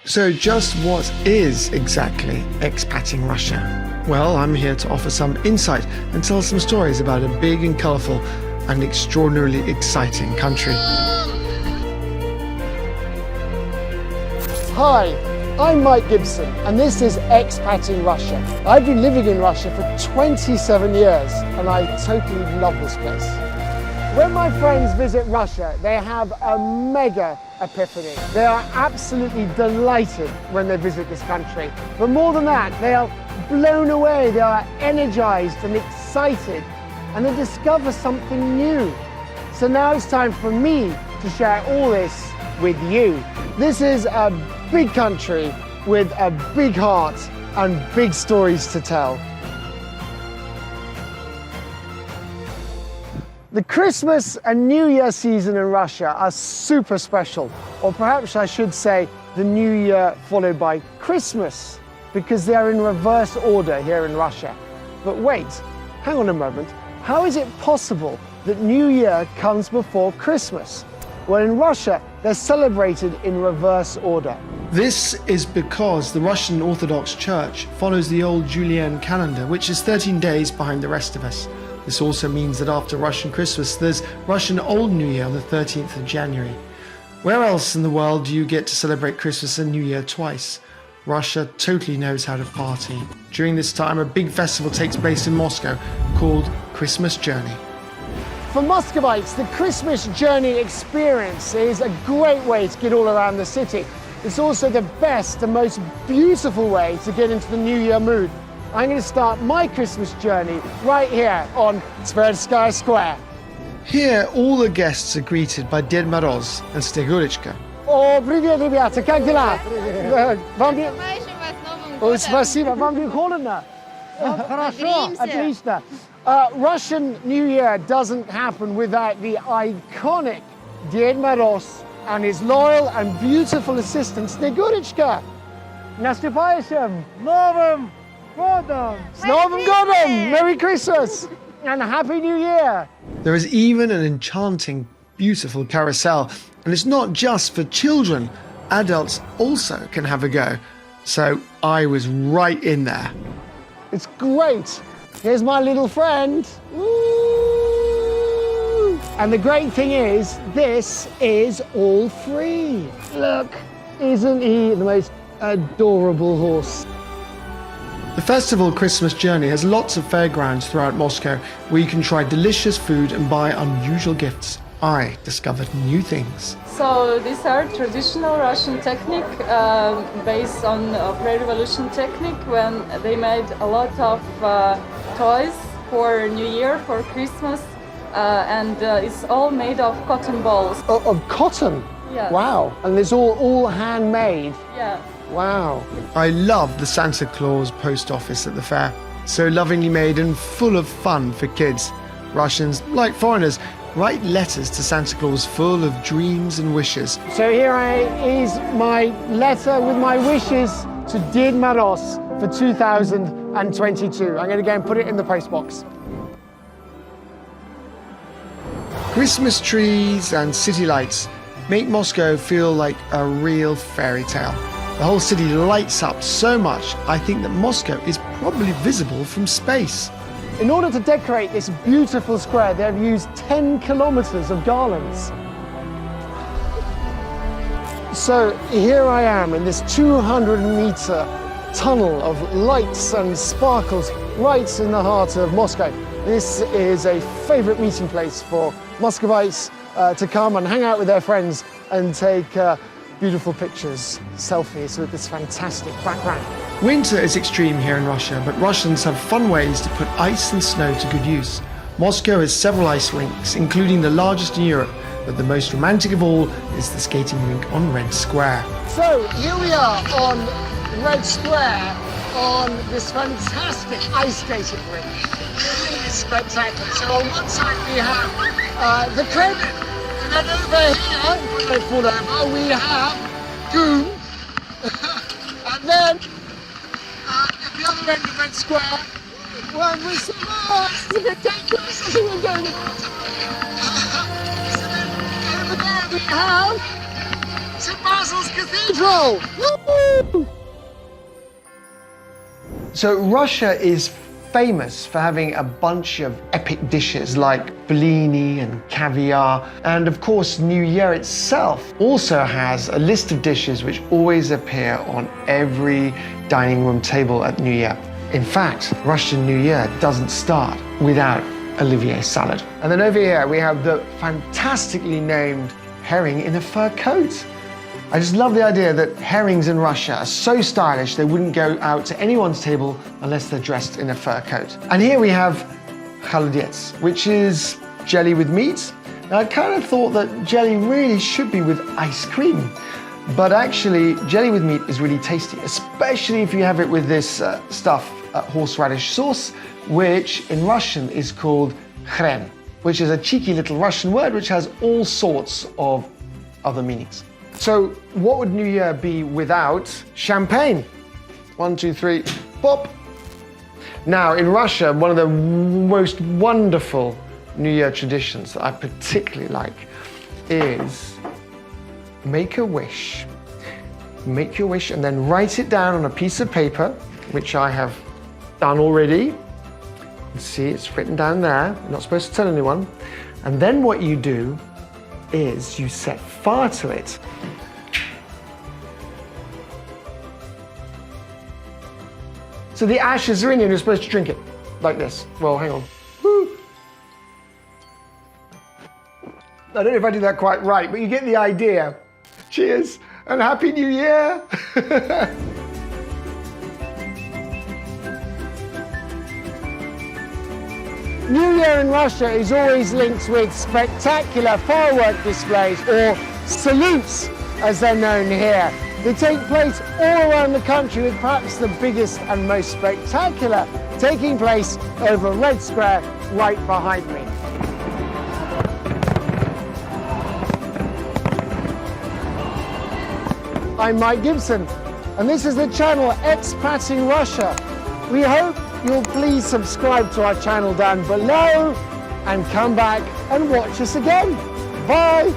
So just what is exactly expatting Russia? Well, I'm here to offer some insight and tell some stories about a big and colourful and extraordinarily exciting country. Hi, I'm Mike Gibson and this is Expatting Russia. I've been living in Russia for 27 years and I totally love this place. When my friends visit Russia, they have a mega epiphany. They are absolutely delighted when they visit this country. But more than that, they are blown away, they are energized and excited, and they discover something new. So now it's time for me to share all this with you. This is a big country with a big heart and big stories to tell. The Christmas and New Year season in Russia are super special, or perhaps I should say the New Year followed by Christmas, because they are in reverse order here in Russia. But wait, hang on a moment. How is it possible that New Year comes before Christmas? Well, in Russia, they're celebrated in reverse order. This is because the Russian Orthodox Church follows the old Julian calendar, which is 13 days behind the rest of us. This also means that after Russian Christmas, there's Russian Old New Year on the 13th of January. Where else in the world do you get to celebrate Christmas and New Year twice? Russia totally knows how to party. During this time, a big festival takes place in Moscow called Christmas Journey. For Muscovites, the Christmas Journey experience is a great way to get all around the city. It's also the best and most beautiful way to get into the New Year mood. I'm going to start my Christmas journey right here on Tverskaya Square. Here, all the guests are greeted by Ded Moroz and Snegurочка. О, привет, ребята, как дела? Вам Ой, спасибо, вам не холодно? Хорошо, отлично. Russian New Year doesn't happen without the iconic Ded Moroz and his loyal and beautiful assistant Snegurочка. Наступающим Новым Годом! С Новым Годом! Merry Christmas and Happy New Year! There is even an enchanting, beautiful carousel, and it's not just for children. Adults also can have a go. So I was right in there. It's great. Here's my little friend. Woo! And the great thing is, this is all free. Look, isn't he the most adorable horse? The festival Christmas Journey has lots of fairgrounds throughout Moscow where you can try delicious food and buy unusual gifts. I discovered new things. So these are traditional Russian technique based on pre-revolution technique, when they made a lot of toys for New Year, for Christmas, and it's all made of cotton balls. Of cotton? Yes. Wow. And it's all handmade? Yeah. Wow. I love the Santa Claus post office at the fair. So lovingly made and full of fun for kids. Russians, like foreigners, write letters to Santa Claus full of dreams and wishes. So here is my letter with my wishes to Ded Moroz for 2022. I'm going to go and put it in the postbox. Christmas trees and city lights make Moscow feel like a real fairy tale. The whole city lights up so much, I think that Moscow is probably visible from space. In order to decorate this beautiful square, they've used 10 kilometers of garlands. So here I am in this 200-meter tunnel of lights and sparkles right in the heart of Moscow. This is a favorite meeting place for Muscovites to come and hang out with their friends and take beautiful pictures, selfies with this fantastic background. Winter is extreme here in Russia, but Russians have fun ways to put ice and snow to good use. Moscow has several ice rinks, including the largest in Europe, but the most romantic of all is the skating rink on Red Square. So here we are on Red Square on this fantastic ice skating rink. It is spectacular. So on one side we have the Kremlin, and then over here, when they fall over, we have Goon, and then at the other end of Red Square, well, we're so it's a bit dangerous as we're going about. So then over there we have St. Martin's Brussels Cathedral! Woo! So Russia is famous for having a bunch of epic dishes like bellini and caviar. And of course, New Year itself also has a list of dishes which always appear on every dining room table at New Year. In fact, Russian New Year doesn't start without Olivier salad. And then over here, we have the fantastically named herring in a fur coat. I just love the idea that herrings in Russia are so stylish they wouldn't go out to anyone's table unless they're dressed in a fur coat. And here we have холодец, which is jelly with meat. Now I kind of thought that jelly really should be with ice cream, but actually jelly with meat is really tasty, especially if you have it with this stuff, horseradish sauce, which in Russian is called khren, which is a cheeky little Russian word which has all sorts of other meanings. So what would New Year be without champagne? 1, 2, 3, pop. Now in Russia, one of the most wonderful New Year traditions that I particularly like is make a wish. Make your wish and then write it down on a piece of paper, which I have done already. You see, it's written down there. You're not supposed to tell anyone. And then what you do is you set fire to it. So the ashes are in you and you're supposed to drink it like this. Well, hang on. Woo. I don't know if I did that quite right, but you get the idea. Cheers and Happy New Year. New Year in Russia is always linked with spectacular firework displays, or salutes as they're known here. They take place all around the country, with perhaps the biggest and most spectacular taking place over Red Square right behind me. I'm Mike Gibson, and this is the channel Expatting Russia. We hope you'll please subscribe to our channel down below and come back and watch us again. Bye!